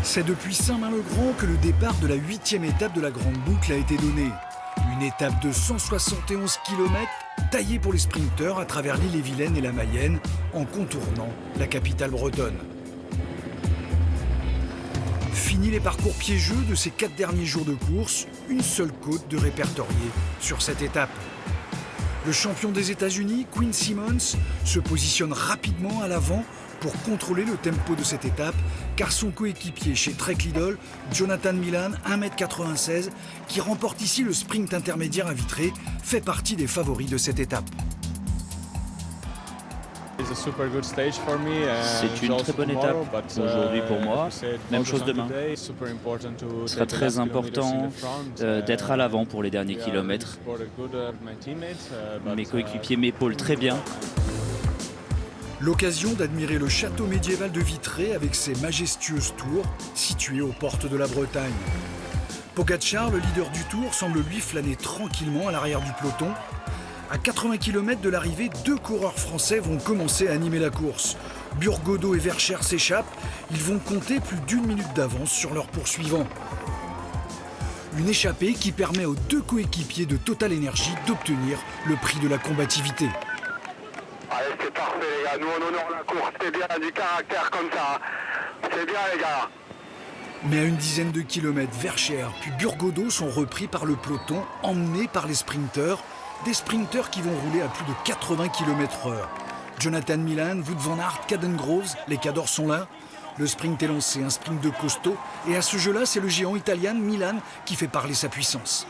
C'est depuis Saint-Main-le-Grand que le départ de la 8e étape de la Grande Boucle a été donné. Une étape de 171 km taillée pour les sprinteurs à travers l'Ille-et-Vilaine et la Mayenne en contournant la capitale bretonne. Fini les parcours piégeux de ces 4 derniers jours de course, une seule côte de répertoriée sur cette étape. Le champion des États-Unis, Quinn Simmons, se positionne rapidement à l'avant pour contrôler le tempo de cette étape, car son coéquipier chez Trek Lidl, Jonathan Milan, 1,96 m, qui remporte ici le sprint intermédiaire à Vitré, fait partie des favoris de cette étape. C'est une très bonne étape aujourd'hui pour moi, même chose demain. Ce sera très important d'être à l'avant pour les derniers kilomètres. Mes coéquipiers m'épaulent très bien. L'occasion d'admirer le château médiéval de Vitré avec ses majestueuses tours situées aux portes de la Bretagne. Pogačar, le leader du Tour, semble lui flâner tranquillement à l'arrière du peloton. À 80 km de l'arrivée, 2 coureurs français vont commencer à animer la course. Burgodo et Vercher s'échappent. Ils vont compter plus d'1 minute d'avance sur leurs poursuivants. Une échappée qui permet aux 2 coéquipiers de Total Energy d'obtenir le prix de la combativité. Allez, c'est parfait les gars, nous on honore la course, c'est bien, du caractère comme ça, c'est bien les gars. Mais à une dizaine de kilomètres, Vercher puis Burgodo sont repris par le peloton, emmenés par les sprinteurs, des sprinteurs qui vont rouler à plus de 80 km/h. Jonathan Milan, Wout van Aert, Caden Groves, les cadors sont là. Le sprint est lancé, un sprint de costaud, et à ce jeu-là, c'est le géant italien Milan qui fait parler sa puissance.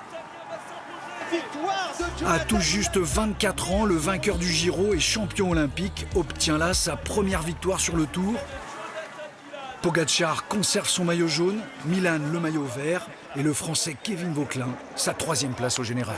À tout juste 24 ans, le vainqueur du Giro et champion olympique obtient là sa première victoire sur le Tour. Pogačar conserve son maillot jaune, Milan le maillot vert et le Français Kevin Vauquelin sa 3e place au général.